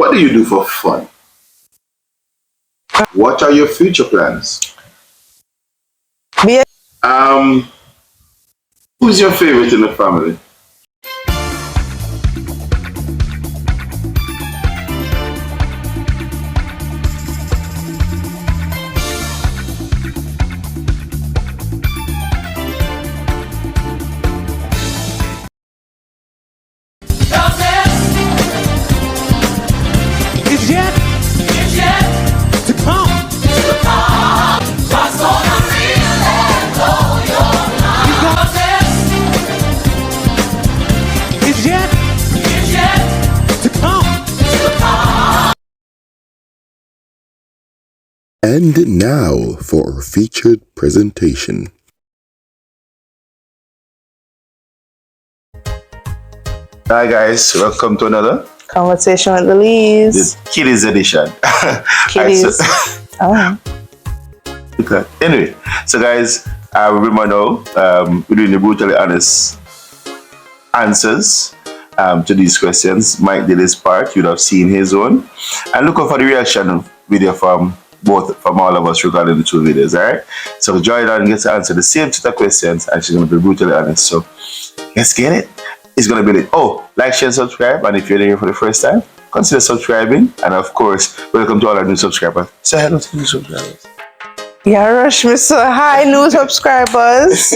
What do you do for fun? What are your future plans? Be Who's your favorite in the family? It's yet to come. What's gonna really blow your mind? It's yet to come. And now for our featured presentation. Hi guys, welcome to another conversation with the Lees. the Kiddies edition. Kiddies. Oh. Okay. Anyway, so guys, remember now, we're doing the brutally honest answers to these questions. Mike did his part, you'd have seen his own. And look out for the reaction video from all of us regarding the two videos, alright? So Jordan gets to answer the same set of questions and she's going to be brutally honest. So let's get it. It's going to be lit. Oh, like, share, subscribe. And if you're here for the first time, consider subscribing. And of course, welcome to all our new subscribers. Say hello to the new subscribers. Yeah, Rush, Mr. Hi, new subscribers.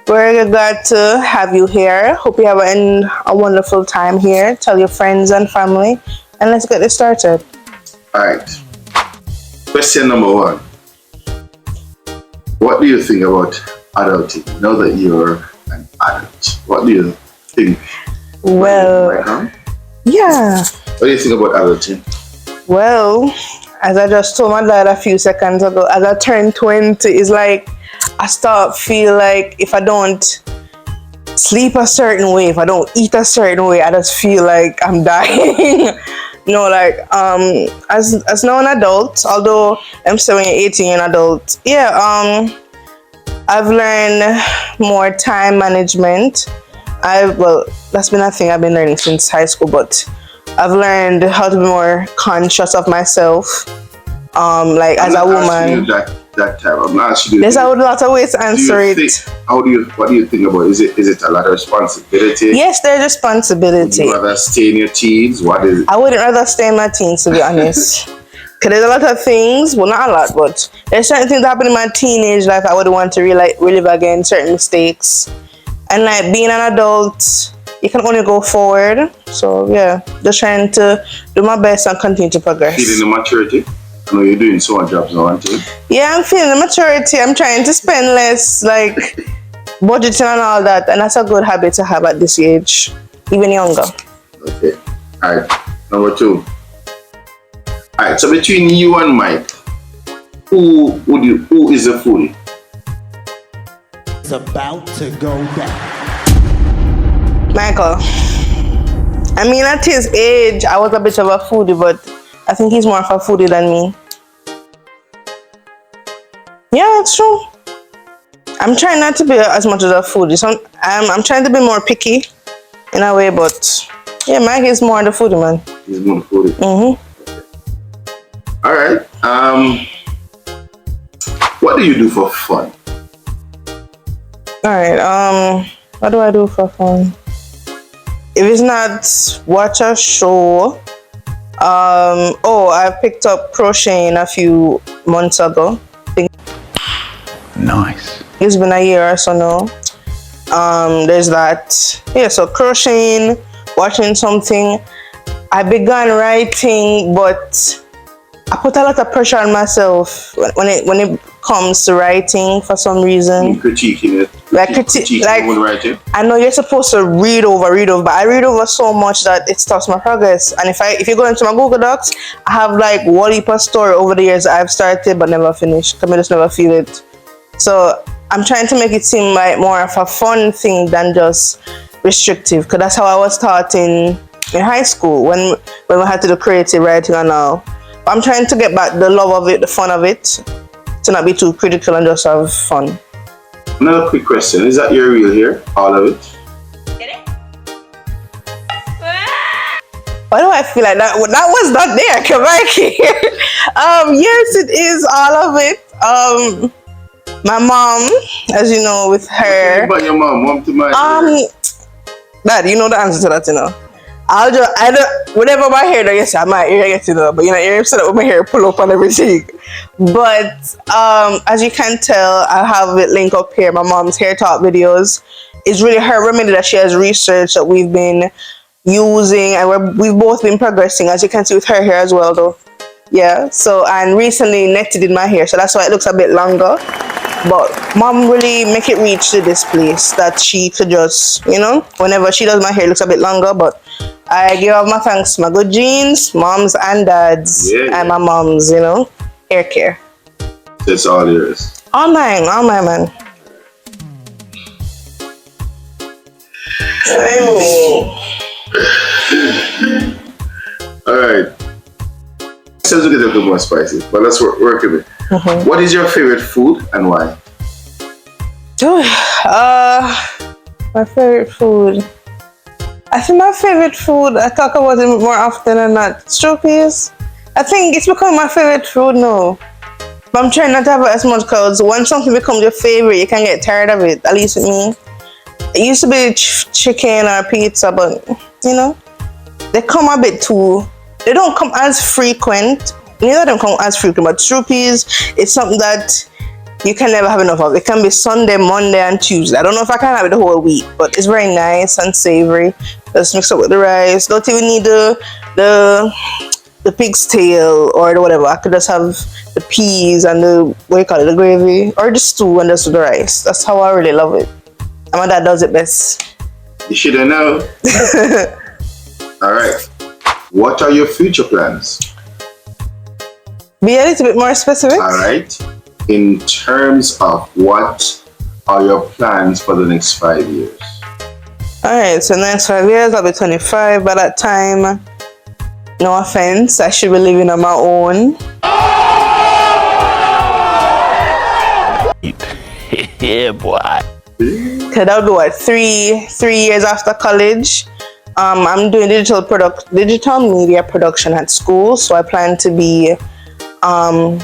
We're glad to have you here. Hope you have a wonderful time here. Tell your friends and family. And let's get this started. Alright. Question number one. What do you think about adulting? Now that you're an adult, what do you think? Well, Right now? yeah. What do you think about adulting? Well, as I just told my dad a few seconds ago, as I turn 20, it's like I start feel like if I don't sleep a certain way, if I don't eat a certain way, I just feel like I'm dying. As now an adult, although I'm still 18 an adult, I've learned more time management. That's been a thing I've been learning since high school, but I've learned how to be more conscious of myself. As a woman. That time, I'm not asking you. There's a lot of ways to answer it. What do you think about it? Is it a lot of responsibility? Yes, there's responsibility. Would you rather stay in your teens? What is it? I wouldn't rather stay in my teens, to be honest. Because there's a lot of things, well, not a lot, but there's certain things that happened in my teenage life I would want to relive again, certain mistakes. And like being an adult, you can only go forward. So yeah, just trying to do my best and continue to progress. Feeling the maturity? I know you're doing so much jobs now, aren't you? Yeah, I'm feeling the maturity. I'm trying to spend less, like budgeting and all that. And that's a good habit to have at this age, even younger. Okay. Alright. Number two. Alright, so between you and Mike, who is the foodie? It's about to go down. Michael. I mean, at his age, I was a bit of a foodie, but I think he's more of a foodie than me. Yeah, it's true. I'm trying not to be as much as a foodie. So I'm trying to be more picky in a way, but yeah, Mike is more the foodie man. He's more the foodie. Mm-hmm. Alright. What do you do for fun? Alright, what do I do for fun? If it's not watch a show, I picked up crocheting a few months ago. Nice. It's been a year or so now. There's that. Yeah, so crocheting, watching something. I began writing, but I put a lot of pressure on myself when it comes to writing for some reason. Critiquing it. Writing. I know you're supposed to read over, but I read over so much that it stops my progress. And if you go into my Google Docs, I have like one heap of story over the years I've started but never finished. I just never feel it. So I'm trying to make it seem like more of a fun thing than just restrictive, because that's how I was taught in high school when we had to do creative writing and all. But I'm trying to get back the love of it, the fun of it, to not be too critical and just have fun. Another quick question. Is that your real hair? All of it? Get it? Why do I feel like that? That was not there. Come back here. Yes, it is all of it. My mom, as you know, with her. But your mom to my Dad, you know the answer to that, you know. I don't, whatever my hair, yes, I might ear get, you know, but you know, you're upset with my hair pull up and everything. But as you can tell, I have it linked up here. My mom's hair talk videos. It's really her remedy that she has researched that we've been using, and we've both been progressing, as you can see with her hair as well, though. Yeah. So, and recently Nettie did my hair, so that's why it looks a bit longer. But mom really make it reach to this place that she could just, you know, whenever she does my hair, it looks a bit longer. But I give all my thanks to my good genes, moms and dads, and my mom's, you know, hair care. It's all yours. All mine, man. All right. Sounds like it's a little more spicy, but let's work with it. What is your favorite food and why? My favorite food. I think my favorite food, I talk about it more often than not. Stew peas. I think it's become my favorite food now. But I'm trying not to have it as much because when something becomes your favorite, you can get tired of it, at least with me. It used to be chicken or pizza, but you know, they come a bit too. They don't come as frequent. Neither of them come as frequent, but stew peas, it's something that you can never have enough of. It can be Sunday, Monday, and Tuesday. I don't know if I can have it the whole week, but it's very nice and savory. Just mix up with the rice. Don't even need the pig's tail or the whatever. I could just have the peas and the, what you call it, the gravy, or the stew and just the rice. That's how I really love it. And my dad does it best. You should have known. All right. What are your future plans? Be a little bit more specific. All right. In terms of what are your plans for the next 5 years? All right. So next 5 years, I'll be 25. By that time, no offense, I should be living on my own. Yeah, boy. Cause that would be what, three years after college. I'm doing digital media production at school, so I plan to be a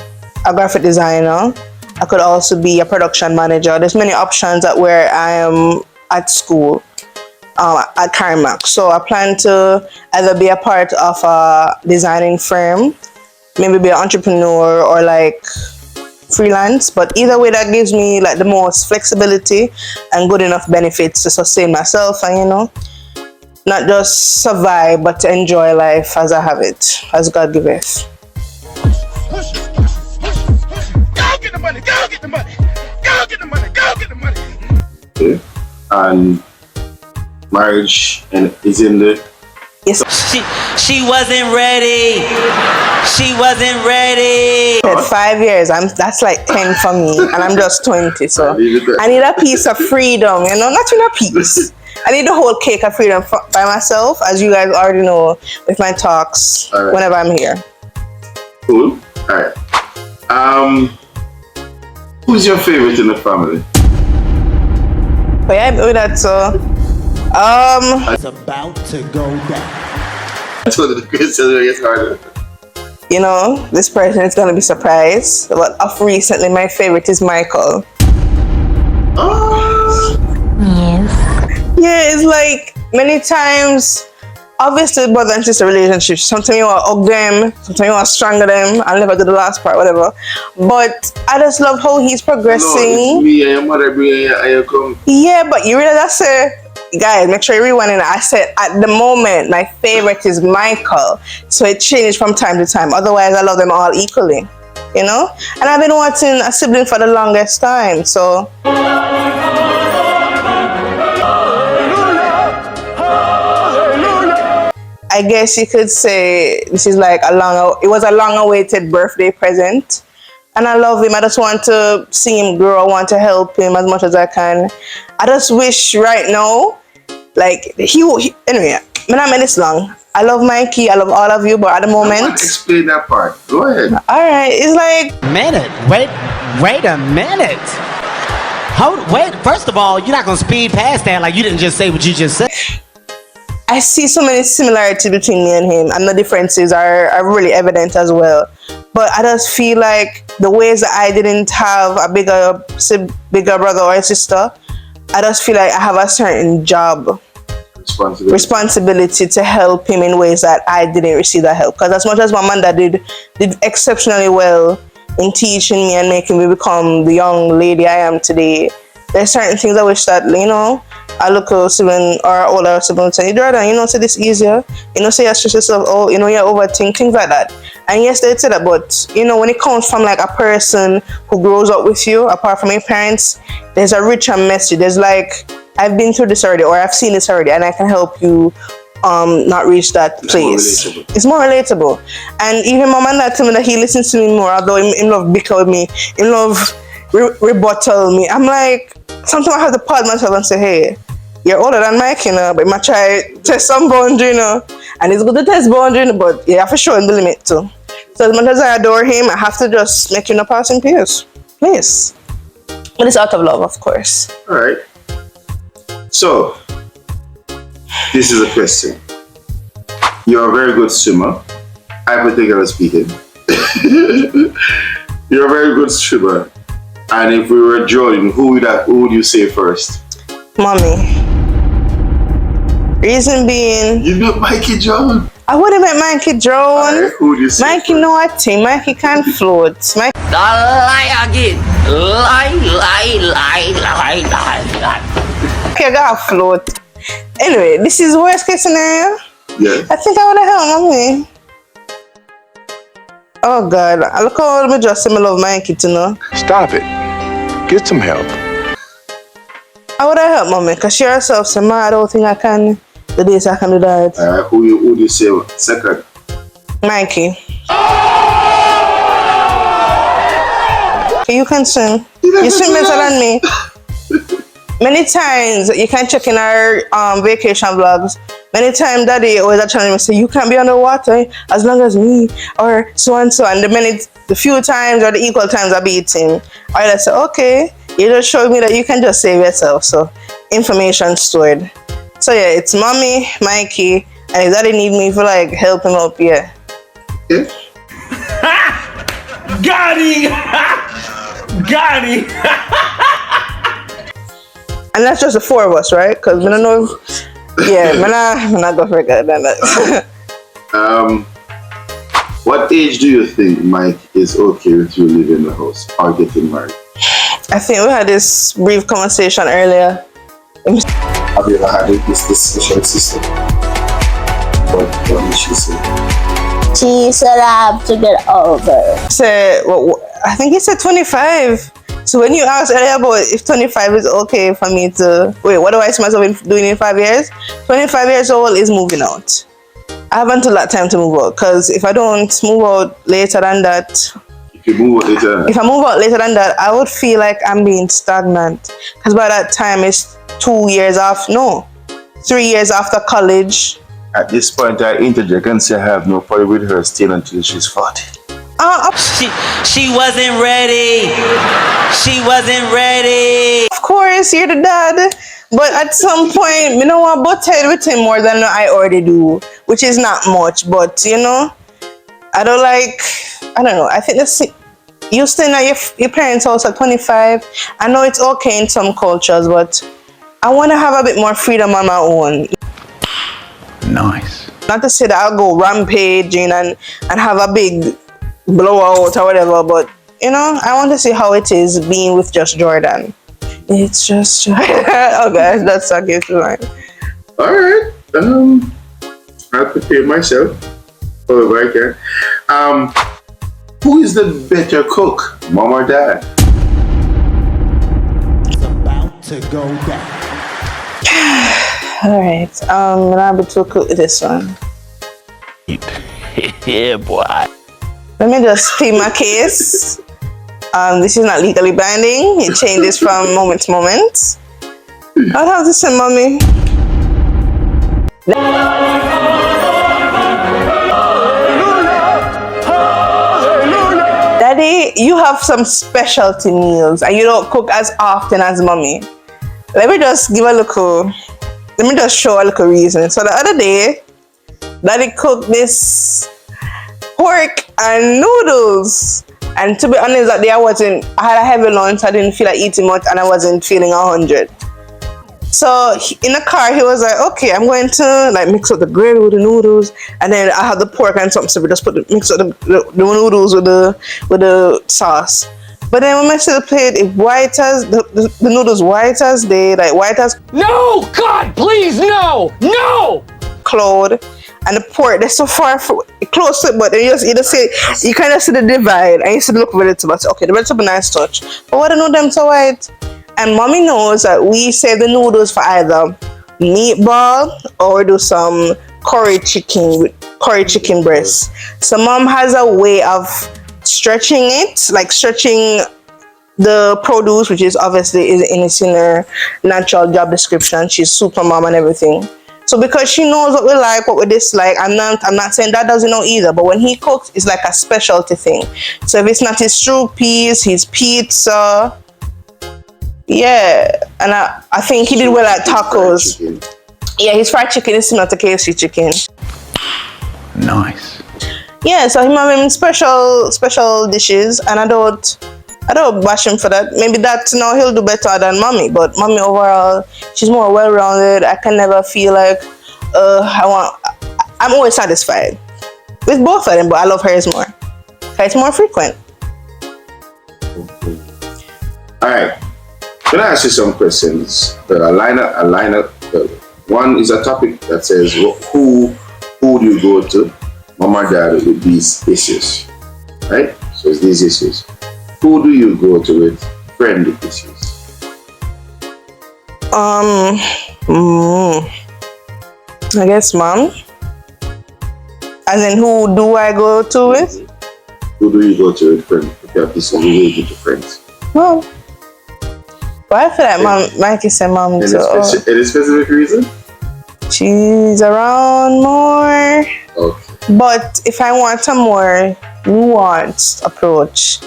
graphic designer. I could also be a production manager. There's many options at where I am at school, at Carmack. So I plan to either be a part of a designing firm, maybe be an entrepreneur, or like freelance. But either way, that gives me like the most flexibility and good enough benefits to sustain myself and, you know, not just survive, but to enjoy life as I have it, as God giveth. Okay. And marriage is in the... Yes. She wasn't ready. She wasn't ready. 5 years, that's like 10 for me, and I'm just 20, so I need a piece of freedom, you know, not a piece. I need the whole cake of freedom by myself, as you guys already know with my talks whenever I'm here. Cool. All right. Who's your favorite in the family? But yeah, with that, so It's about to go down. So the question gets harder. you know, this person is gonna be surprised. But of recently, my favorite is Michael. Oh. Yeah, it's like many times, obviously brother and sister relationships, sometimes you want to hug them, sometimes you want to strangle them. I'll never do the last part, whatever. But I just love how he's progressing. No, it's me and your mother bringing you come. Yeah, but you realize I said, guys, make sure you rewind it. I said at the moment my favorite is Michael. So it changed from time to time. Otherwise I love them all equally. You know? And I've been wanting a sibling for the longest time. So I guess you could say this is like it was a long-awaited birthday present, and I love him. I just want to see him grow. I want to help him as much as I can. I just wish right now, like anyway, when I made this long, I love Mikey. I love all of you, but at the moment, explain that part. Go ahead. All right, it's like Wait a minute. Wait. First of all, you're not gonna speed past that like you didn't just say what you just said. I I see so many similarities between me and him, and the differences are really evident as well. But I just feel like the ways that I didn't have a bigger brother or sister, I just feel like I have a certain job responsibility to help him in ways that I didn't receive that help. Because as much as my mom that did exceptionally well in teaching me and making me become the young lady I am today, there's certain things I wish that, you know, I look at sibling or older sibling and say, Jordan, you know, say this easier, you know, say you stress yourself, oh, you know, you overthink, things like that. And yes, they'd say that, but you know, when it comes from like a person who grows up with you, apart from your parents, there's a richer message. There's like, I've been through this already, or I've seen this already, and I can help you not reach that place. It's more relatable. And even my man that told me that he listens to me more, although he love bicker with me, he love rebuttal me. I'm like, sometimes I have to pause myself and say, hey, you're older than Mike, you know, but I might try test some boundary, you know. And it's good to test boundary, but you have to show him the limit too. So as much as I adore him, I have to just make him a passing peers. Please. But it's out of love, of course. All right. So, this is a question. You're a very good swimmer. Hypothetically speaking. You're a very good swimmer. And if we were drawing, who would you say first? Mommy. Reason being, You know Mikey John. I would have met Mikey Drone. Alright, who do you say Mikey first? know a thing. Mikey can float. Mikey Lie again. Lie. got float. Anyway, this is worst case scenario. Yeah. I think I would have helped Mommy. Oh God, I look how me just say me love Mikey to know. Stop it. Get some help. I would have helped Mommy because she herself said, Ma, I don't think I can. The days I can do that. Who do you say second? Mikey. Okay, you can swim. You swim better than me. Many times, you can check in our vacation vlogs. Many times, Daddy always challenge me, say, you can't be underwater as long as me, or so and so. And the few times or the equal times I beat him, I say, okay, you just showed me that you can just save yourself. So, information stored. So yeah, it's Mommy, Mikey, and if Daddy need me for like help him up, yeah. Okay. Got him! Got him! And that's just the four of us, right? Because we don't know if, yeah, I'm not going to forget that. What age do you think Mike is okay with you living in the house or getting married? I think we had this brief conversation earlier. Have you ever had this discussion, sister? What did she say? She said I have to get over. I think he said 25. So when you asked earlier about if 25 is okay for me to... Wait, what do I see myself doing in 5 years? 25 years old is moving out. I have until that time to move out. Because if I don't move out later than that... If you move out later... If I move out later than that, I would feel like I'm being stagnant. Because by that time, it's 2 years off. No. 3 years after college. At this point, I interject and say I have no problem with her staying until she's 40. She wasn't ready. She wasn't ready. Of course, you're the dad. But at some point, you know what, butt head with him more than I already do. Which is not much, but you know, I don't know. I think you staying at your parents' house at 25. I know it's okay in some cultures, but I want to have a bit more freedom on my own. Nice. Not to say that I'll go rampaging and have a big blowout or whatever, but you know, I want to see how it is being with just Jordan. It's just Jordan. Oh guys, that's a gift line. Alright. I'll prepare myself. However I can. Who is the better cook? Mom or dad? It's about to go down. Alright, I'm gonna be to cook this one. Yeah, boy. Let me just plead my case. This is not legally binding. It changes from moment to moment. I'll have to say, Mommy. Daddy, you have some specialty meals and you don't cook as often as Mommy. Let me just give a look. let me just show a little reason. So the other day, Daddy cooked this pork and noodles. And to be honest, that day I had a heavy lunch, I didn't feel like eating much, and I wasn't feeling 100. So in the car, he was like, okay, I'm going to like mix up the gravy with the noodles, and then I have the pork and something, so we just mix up the noodles with the sauce. But then when I see the plate, it white as the noodles white as day, like white as No! God, please, no! No! cloud, and the pork they're so far close to it, but then you just see you kind of see the divide, and you see the look of the vegetable. So, okay, the vegetable nice touch, but why don't know them so white? And mommy knows that we save the noodles for either meatball or do some curry chicken breast. So mom has a way of stretching it, like stretching the produce, which is obviously in her natural job description. She's super mom and everything. So because she knows what we like, what we dislike, I'm not saying that doesn't know either, but when he cooks, it's like a specialty thing. So if it's not his stew peas, his pizza, yeah, and I think he did well at tacos. Yeah, his fried chicken is similar to KFC chicken. Nice. Yeah, so him having special dishes, and I don't bash him for that. Maybe that he'll do better than mommy, but mommy overall, she's more well-rounded. I can never feel like I'm always satisfied with both of them, but I love hers more. It's more frequent. All right. Can I ask you some questions? A lineup. One is a topic that says, who do you go to, mom or dad, with these issues? Right? So it's these issues. Who do you go to with friendly issues? I guess mom. As in, who do I go to with? Who do you go to with friends? If you have this, who do you go to friends? Mom. But I feel like mom, Mikey said mom Any too. any specific reason? She's around more. Okay. But if I want a more nuanced approach,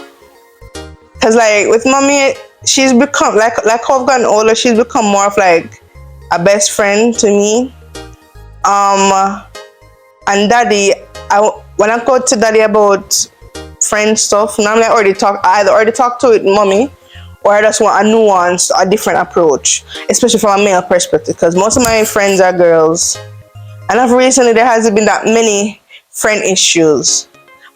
because like with mommy, she's become like how I've gotten older, she's become more of like a best friend to me. And daddy, when I go to daddy about friend stuff, normally I either already talk to it mommy, or I just want a nuanced, a different approach, especially from a male perspective, because most of my friends are girls. And of recently, there hasn't been that many friend issues.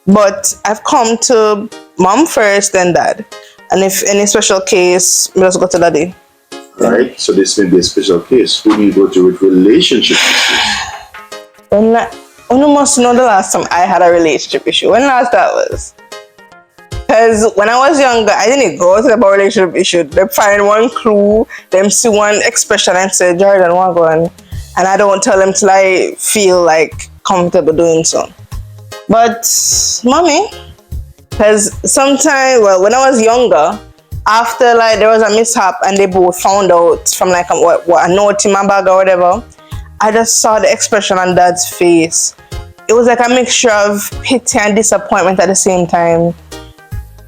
But I've come to mom first, then dad. And if any special case, we just go to daddy. Alright, so this may be a special case. Who do you go to with relationship issues? You must know the last time I had a relationship issue. When last that was? Because when I was younger, I didn't go to the relationship issue. They find one clue, them see one expression and say, Jordan, what going? And I don't tell them till I feel like comfortable doing so. But mommy, because sometimes, well, when I was younger, after like there was a mishap and they both found out from like what a note in my bag or whatever, I just saw the expression on dad's face. It was like a mixture of pity and disappointment at the same time.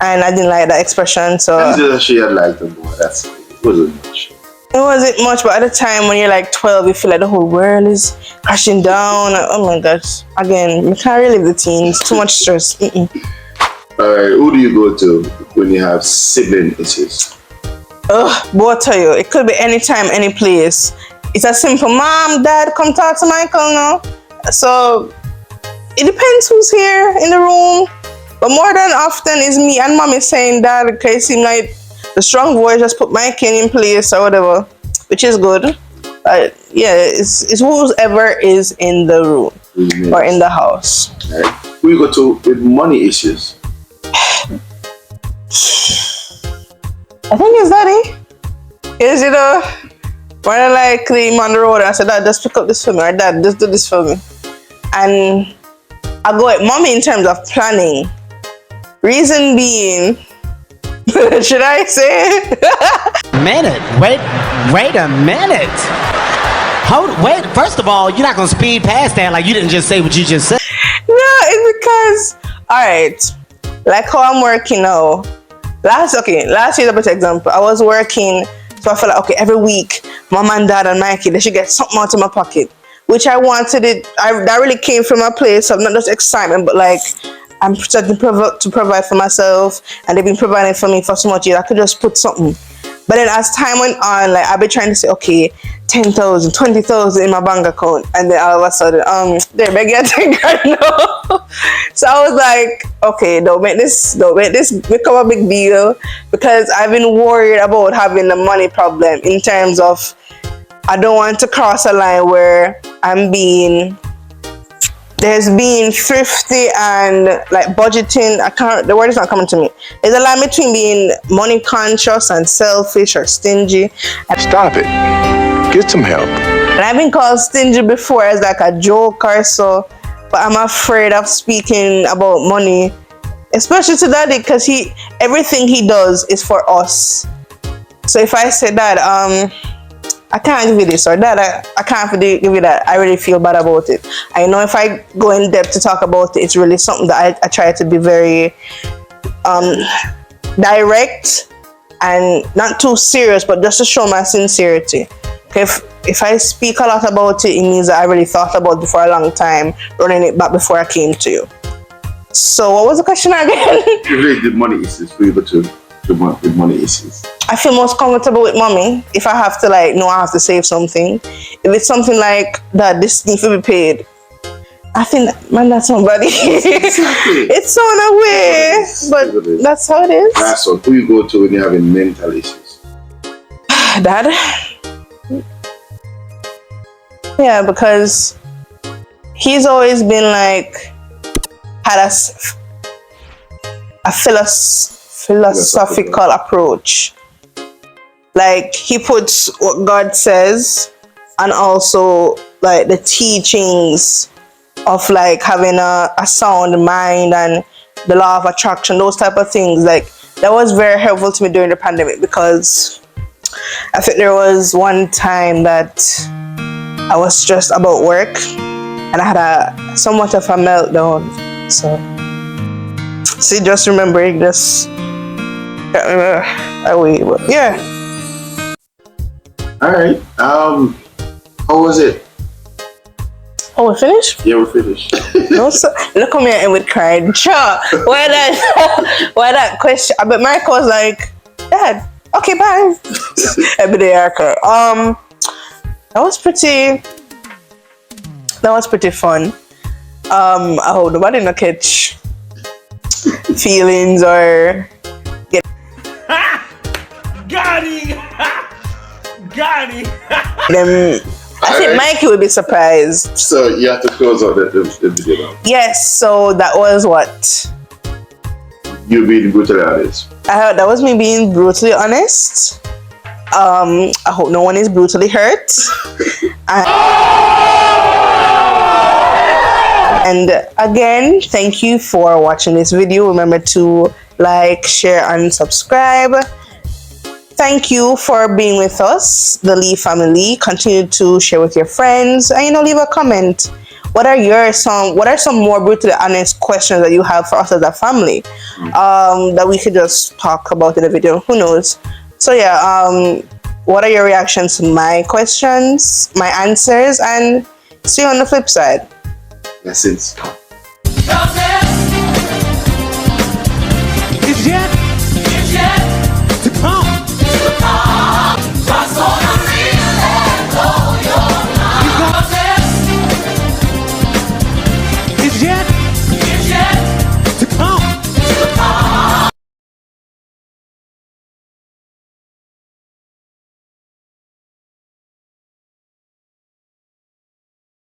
And I didn't like that expression, so... She had liked them more, that's it. It wasn't much. It wasn't much, but at the time when you're like 12, you feel like the whole world is crashing down. Oh my gosh. Again, you can't relive the teens. Too much stress. Alright, who do you go to when you have sibling issues? Both of you. It could be anytime, any place. It's a simple, Mom, Dad, come talk to Michael now. So, it depends who's here in the room. But more than often is me and mommy saying that, because it seems like the strong voice just put my king in place or whatever, which is good. But yeah, it's whoever is in the room or in the house. Right. Who you go to with money issues? I think it's daddy. Because when I like clean on the road, I said, Dad, just pick up this for me, or Dad, just do this for me. And I go with mommy in terms of planning. Reason being, should I say? Wait a minute. Wait, first of all, you're not gonna speed past that like you didn't just say what you just said. No, it's because, alright, like how I'm working now. Last year, a better example, I was working, so I felt like, okay, every week, mom and dad and Mikey, they should get something out of my pocket, which I wanted it. That really came from a place of not just excitement, but like I'm starting to provide for myself, and they've been providing for me for so much years. I could just put something. But then as time went on, like I've been trying to say, okay, 10,000, 20,000 in my bank account, and then all of a sudden, they're begging I think right now. So I was like, okay, don't make this become a big deal, because I've been worried about having a money problem in terms of I don't want to cross a line where there's being thrifty and like budgeting. The word is not coming to me. There's a line between being money conscious and selfish or stingy. Stop it. Get some help. And I've been called stingy before as like a joke or so, but I'm afraid of speaking about money, especially to Daddy, because everything he does is for us. So if I say that, I can't give you this or that, I can't give you that, I really feel bad about it. I know if I go in depth to talk about it, it's really something that I try to be very direct and not too serious, but just to show my sincerity. If I speak a lot about it, it means that I really thought about it for a long time, running it back before I came to you. So what was the question again? You really did money issues for you, but with money issues. I feel most comfortable with mommy if I have to I have to save something. If it's something like that, this needs to be paid, I think that's somebody. Exactly. It's on a way, but that's how it is. That's what who you go to when you're having mental issues. Dad. Yeah, because he's always been had a philosophical approach. Like he puts what God says and also the teachings of having a sound mind and the law of attraction, those type of things. That was very helpful to me during the pandemic, because I think there was one time that I was stressed about work and I had somewhat of a meltdown. So see, just remembering this away, but yeah. All right. How was it? Oh, we finished? Yeah, we're finished. No, so, look at me and with crying. Sure. Why that question? But Mike was like, Dad, okay, bye. Every day I cry. That was pretty fun. I hope nobody no catch feelings or get Got him! Got him! them. I think Mikey would be surprised. So you have to close out the video now. Yes, so that was what? You being brutally honest. That was me being brutally honest. I hope no one is brutally hurt. And again, thank you for watching this video. Remember to like, share, and subscribe. Thank you for being with us, the Lee family. Continue to share with your friends and leave a comment. What are some more brutally honest questions that you have for us as a family that we could just talk about in the video? Who knows? So yeah, what are your reactions to my questions, my answers, and see you on the flip side. That's it.